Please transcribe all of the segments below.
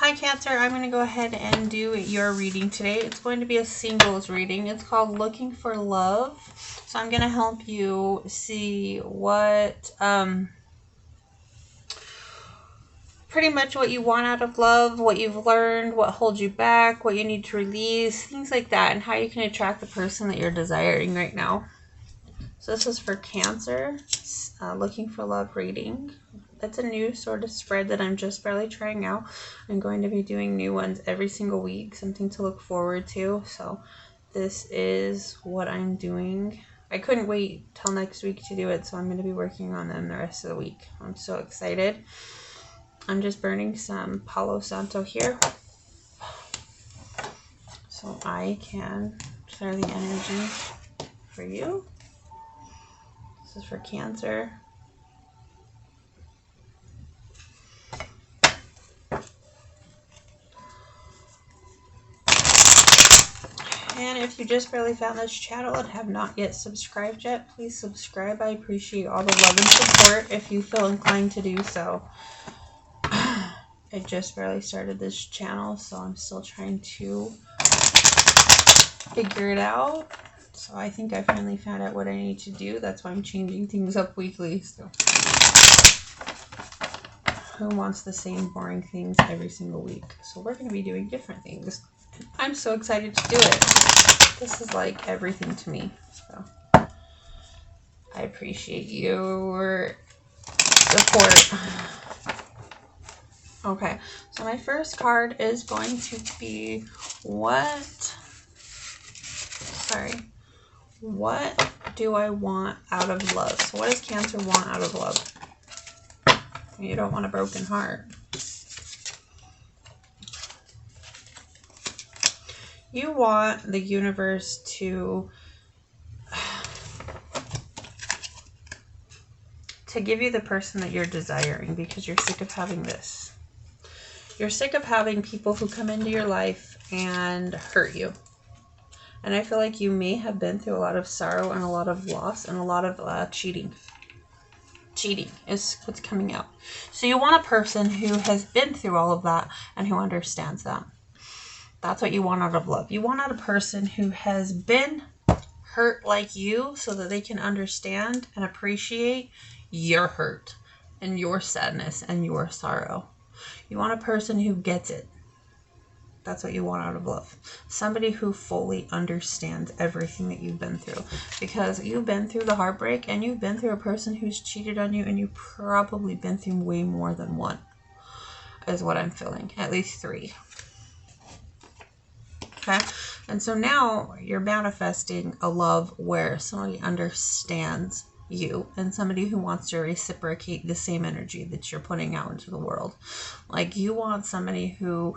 Hi Cancer, I'm going to go ahead and do your reading today. It's going to be a singles reading. It's called Looking for Love. So I'm going to help you see what, pretty much what you want out of love, what you've learned, what holds you back, what you need to release, things like that, and how you can attract the person that you're desiring right now. So this is for Cancer, Looking for Love reading. It's a new sort of spread that I'm just barely trying out. I'm going to be doing new ones every single week, something to look forward to. So this is what I'm doing. I couldn't wait till next week to do it, so I'm going to be working on them the rest of the week. I'm so excited. I'm just burning some Palo Santo here so I can clear the energy for you. This is for Cancer. And if you just barely found this channel and have not yet subscribed yet, please subscribe. I appreciate all the love and support if you feel inclined to do so. I just barely started this channel, so I'm still trying to figure it out. So I think I finally found out what I need to do. That's why I'm changing things up weekly. So who wants the same boring things every single week? So we're going to be doing different things. I'm so excited to do it. This is like everything to me. So I appreciate your support. Okay, so my first card is going to be what do I want out of love? So what does Cancer want out of love? You don't want a broken heart. You want the universe to give you the person that you're desiring because you're sick of having this. You're sick of having people who come into your life and hurt you. And I feel like you may have been through a lot of sorrow and a lot of loss and a lot of cheating. Cheating is what's coming out. So you want a person who has been through all of that and who understands that. That's what you want out of love. You want out a person who has been hurt like you so that they can understand and appreciate your hurt and your sadness and your sorrow. You want a person who gets it. That's what you want out of love. Somebody who fully understands everything that you've been through. Because you've been through the heartbreak and you've been through a person who's cheated on you and you've probably been through way more than one. Is what I'm feeling. At least 3. Okay? And so now you're manifesting a love where somebody understands you and somebody who wants to reciprocate the same energy that you're putting out into the world. Like you want somebody who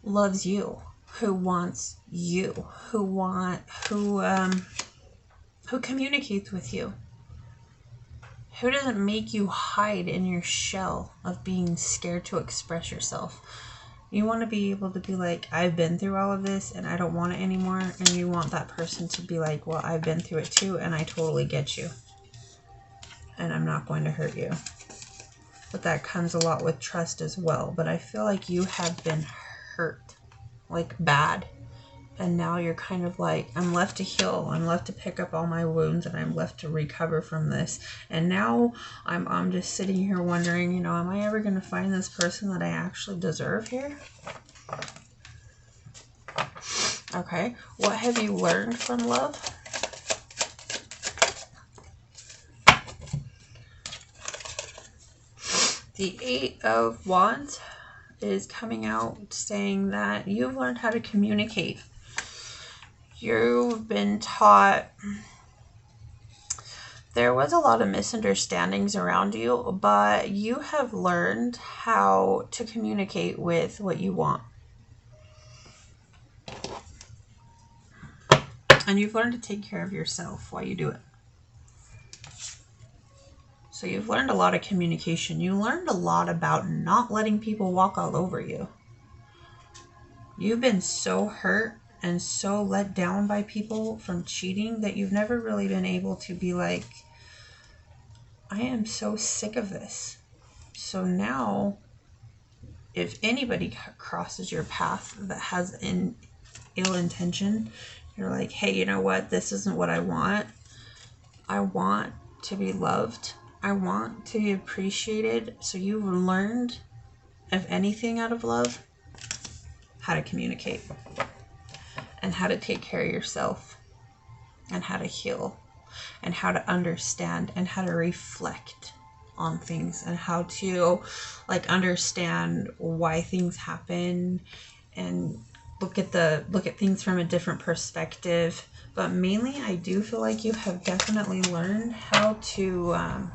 loves you, who wants you, who communicates with you, who doesn't make you hide in your shell of being scared to express yourself. You want to be able to be like, I've been through all of this and I don't want it anymore. And you want that person to be like, well, I've been through it too and I totally get you. And I'm not going to hurt you. But that comes a lot with trust as well. But I feel like you have been hurt, like bad. And now you're kind of like, I'm left to heal. I'm left to pick up all my wounds and I'm left to recover from this. And now I'm just sitting here wondering, you know, am I ever going to find this person that I actually deserve here? Okay. What have you learned from love? The 8 of Wands is coming out saying that you've learned how to communicate. You've been taught, there was a lot of misunderstandings around you, but you have learned how to communicate with what you want. And you've learned to take care of yourself while you do it. So you've learned a lot of communication. You learned a lot about not letting people walk all over you. You've been so hurt and so let down by people from cheating that you've never really been able to be like, I am so sick of this. So now if anybody crosses your path that has an ill intention, you're like, hey, you know what? This isn't what I want. I want to be loved. I want to be appreciated. So you've learned, if anything, out of love, how to communicate and how to take care of yourself and how to heal and how to understand and how to reflect on things and how to like understand why things happen and look at things from a different perspective. But mainly, I do feel like you have definitely learned how to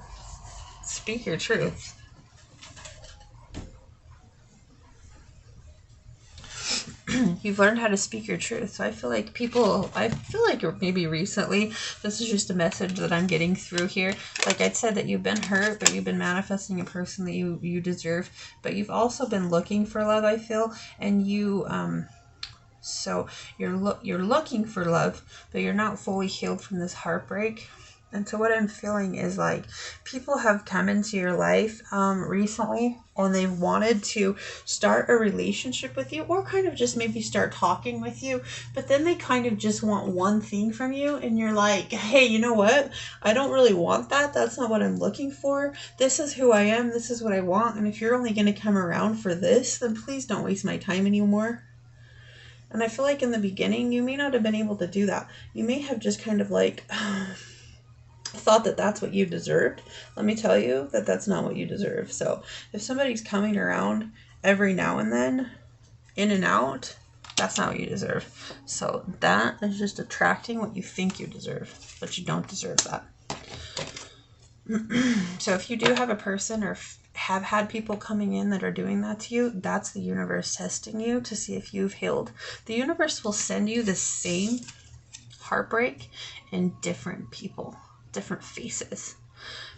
speak your truth. You've learned how to speak your truth. So I feel like maybe recently, this is just a message that I'm getting through here. Like I said, that you've been hurt, but you've been manifesting a person that you deserve. But you've also been looking for love, I feel. And so you're looking for love, but you're not fully healed from this heartbreak. And so what I'm feeling is like people have come into your life recently and they've wanted to start a relationship with you or kind of just maybe start talking with you. But then they kind of just want one thing from you. And you're like, hey, you know what? I don't really want that. That's not what I'm looking for. This is who I am. This is what I want. And if you're only going to come around for this, then please don't waste my time anymore. And I feel like in the beginning, you may not have been able to do that. You may have just kind of like thought that that's what you deserved. Let me tell you that that's not what you deserve. So if somebody's coming around every now and then, in and out, that's not what you deserve. So that is just attracting what you think you deserve, but you don't deserve that. So if you do have a person or have had people coming in that are doing that to you, that's the universe testing you to see if you've healed. The universe will send you the same heartbreak in different people, different faces.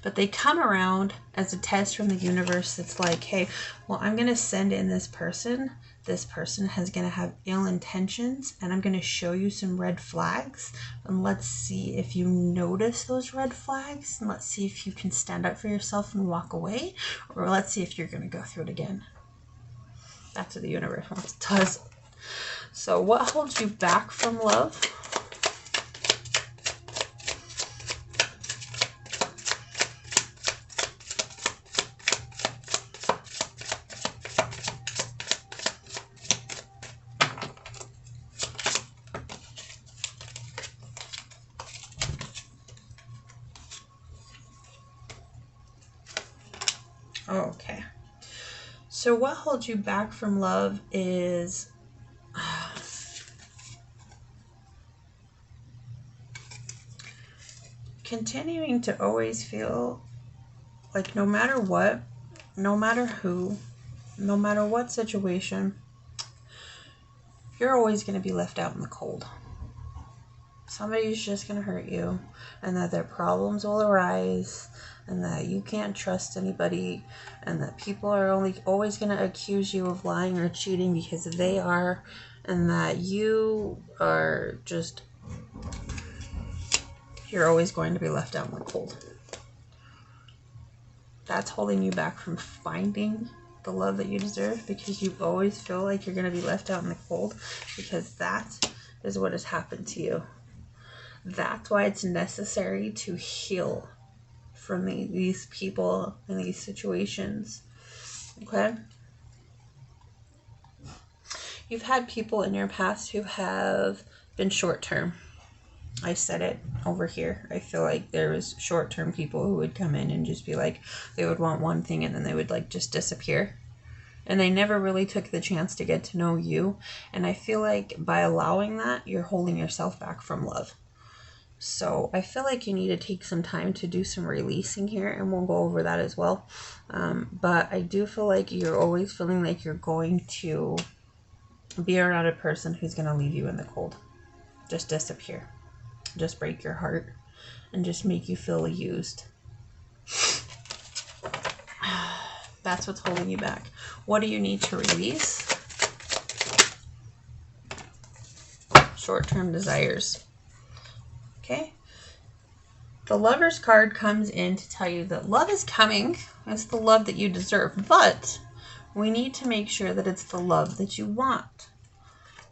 But they come around as a test from the universe. It's like, hey, well, I'm going to send in this person. This person is going to have ill intentions, and I'm going to show you some red flags. And let's see if you notice those red flags. And let's see if you can stand up for yourself and walk away. Or let's see if you're going to go through it again. That's what the universe does. So what holds you back from love? Okay. So what holds you back from love is continuing to always feel like no matter what, no matter who, no matter what situation, you're always going to be left out in the cold. Somebody's just going to hurt you, and that their problems will arise, and that you can't trust anybody, and that people are always going to accuse you of lying or cheating because they are, and that you're always going to be left out in the cold. That's holding you back from finding the love that you deserve, because you always feel like you're going to be left out in the cold, because that is what has happened to you. That's why it's necessary to heal from these people and these situations. Okay? You've had people in your past who have been short-term. I said it over here. I feel like there was short-term people who would come in and just be like, they would want one thing and then they would like just disappear. And they never really took the chance to get to know you. And I feel like by allowing that, you're holding yourself back from love. So I feel like you need to take some time to do some releasing here, and we'll go over that as well. But I do feel like you're always feeling like you're going to be around a person who's going to leave you in the cold. Just disappear. Just break your heart and just make you feel used. That's what's holding you back. What do you need to release? Short-term desires. Okay? The Lover's card comes in to tell you that love is coming. It's the love that you deserve. But We need to make sure that it's the love that you want.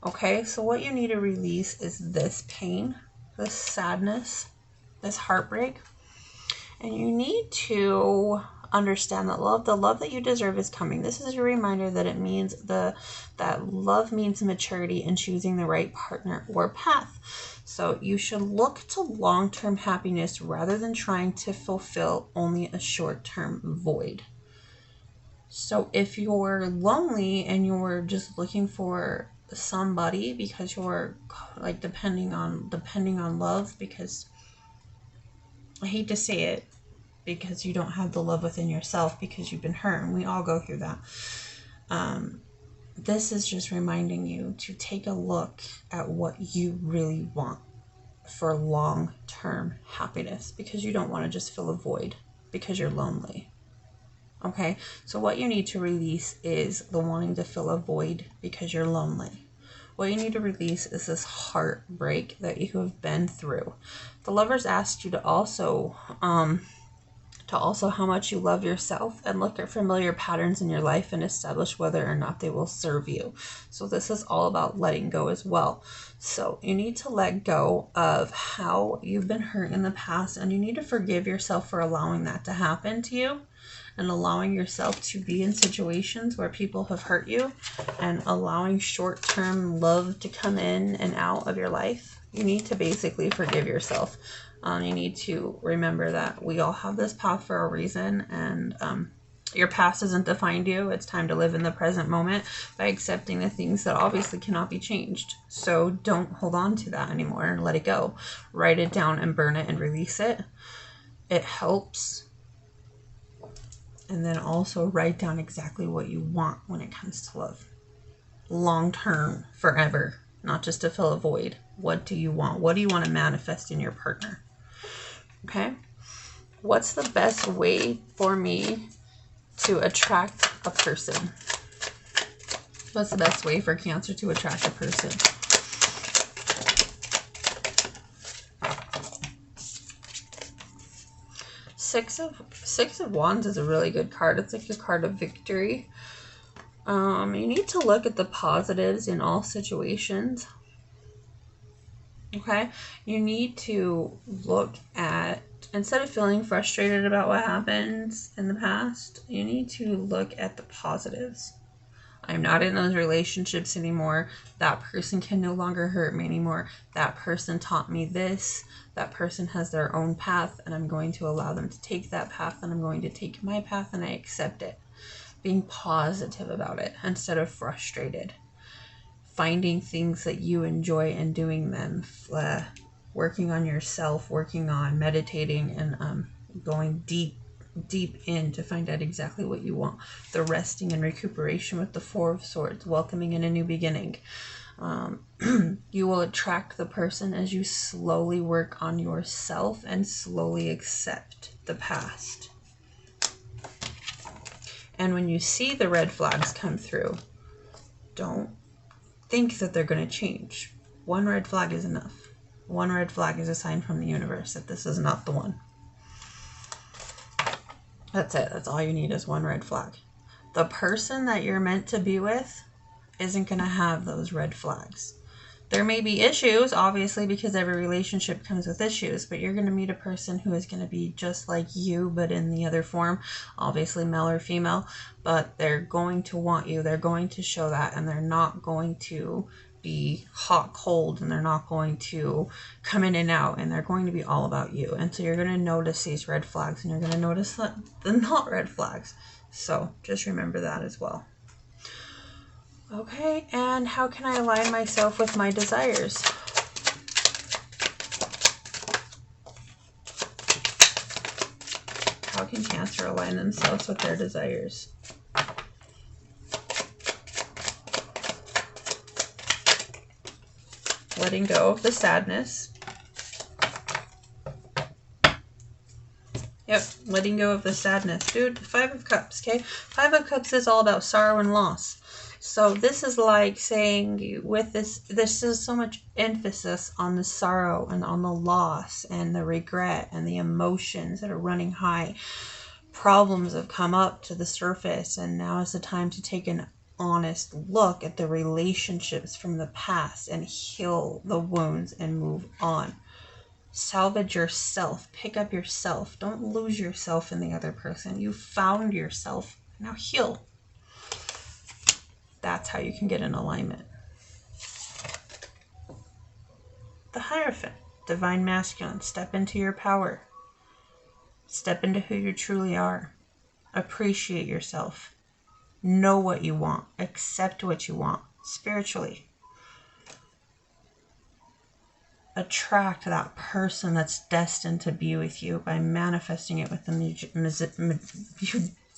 Okay, so what you need to release is this pain, this sadness, this heartbreak. And you need to understand that the love that you deserve is coming. This is a reminder that it means that love means maturity and choosing the right partner or path. So you should look to long-term happiness rather than trying to fulfill only a short-term void. So if you're lonely and you're just looking for somebody because you're like depending on love, because I hate to say it, because you don't have the love within yourself because you've been hurt, and we all go through that. This is just reminding you to take a look at what you really want for long-term happiness, because you don't want to just fill a void because you're lonely. Okay, so what you need to release is the wanting to fill a void because you're lonely. What you need to release is this heartbreak that you have been through. The lovers asked you to also how much you love yourself, and look at familiar patterns in your life and establish whether or not they will serve you. So this is all about letting go as well. So you need to let go of how you've been hurt in the past, and you need to forgive yourself for allowing that to happen to you, and allowing yourself to be in situations where people have hurt you, and allowing short-term love to come in and out of your life. You need to basically forgive yourself. You need to remember that we all have this path for a reason, and your past hasn't defined you. It's time to live in the present moment by accepting the things that obviously cannot be changed. So don't hold on to that anymore and let it go. Write it down and burn it and release it. It helps. And then also write down exactly what you want when it comes to love. Long term, forever, not just to fill a void. What do you want? What do you want to manifest in your partner? Okay? What's the best way for me to attract a person? What's the best way for Cancer to attract a person? Six of Wands is a really good card. It's like a card of victory. You need to look at the positives in all situations. Okay? You need to look at, instead of feeling frustrated about what happened in the past, you need to look at the positives. I'm not in those relationships anymore. That person can no longer hurt me anymore. That person taught me this. That person has their own path, and I'm going to allow them to take that path, and I'm going to take my path, and I accept it. Being positive about it instead of frustrated. Finding things that you enjoy and doing them. Working on yourself, working on meditating, and going deep in to find out exactly what you want. The resting and recuperation with the Four of Swords, welcoming in a new beginning. You will attract the person as you slowly work on yourself and slowly accept the past. And when you see the red flags come through, don't think that they're going to change. One red flag is enough. One red flag is a sign from the universe that this is not the one. That's it. That's all you need is one red flag. The person that you're meant to be with isn't going to have those red flags. There may be issues, obviously, because every relationship comes with issues, but you're going to meet a person who is going to be just like you, but in the other form, obviously male or female, but they're going to want you. They're going to show that, and they're not going to be hot, cold, and they're not going to come in and out, and they're going to be all about you. And so you're going to notice these red flags, and you're going to notice the not red flags. So just remember that as well. Okay, and how can I align myself with my desires? How can Cancer align themselves with their desires? Letting go of the sadness. Yep, letting go of the sadness. Dude, 5 of Cups, okay? 5 of Cups is all about sorrow and loss. So this is like saying with this is so much emphasis on the sorrow and on the loss and the regret and the emotions that are running high. problems have come up to the surface, and now is the time to take an honest look at the relationships from the past and heal the wounds and move on. Salvage yourself. Pick up yourself. Don't lose yourself in the other person. You found yourself. Now heal. That's how you can get in alignment. The Hierophant, Divine Masculine. Step into your power. Step into who you truly are. Appreciate yourself. Know what you want. Accept what you want spiritually. Attract that person that's destined to be with you by manifesting it with the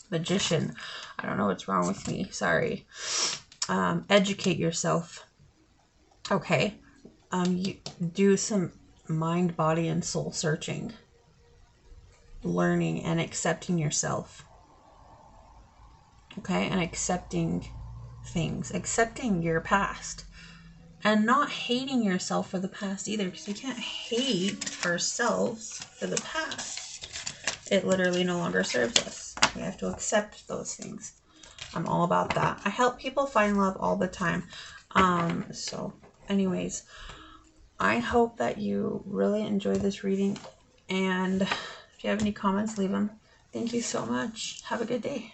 magician. I don't know what's wrong with me. Sorry. Educate yourself. Okay. You do some mind, body, and soul searching. Learning and accepting yourself. Okay. And accepting things. Accepting your past. And not hating yourself for the past either, because we can't hate ourselves for the past. It literally no longer serves us. We have to accept those things. I'm all about that. I help people find love all the time. So anyways, I hope that you really enjoy this reading. And if you have any comments, leave them. Thank you so much. Have a good day.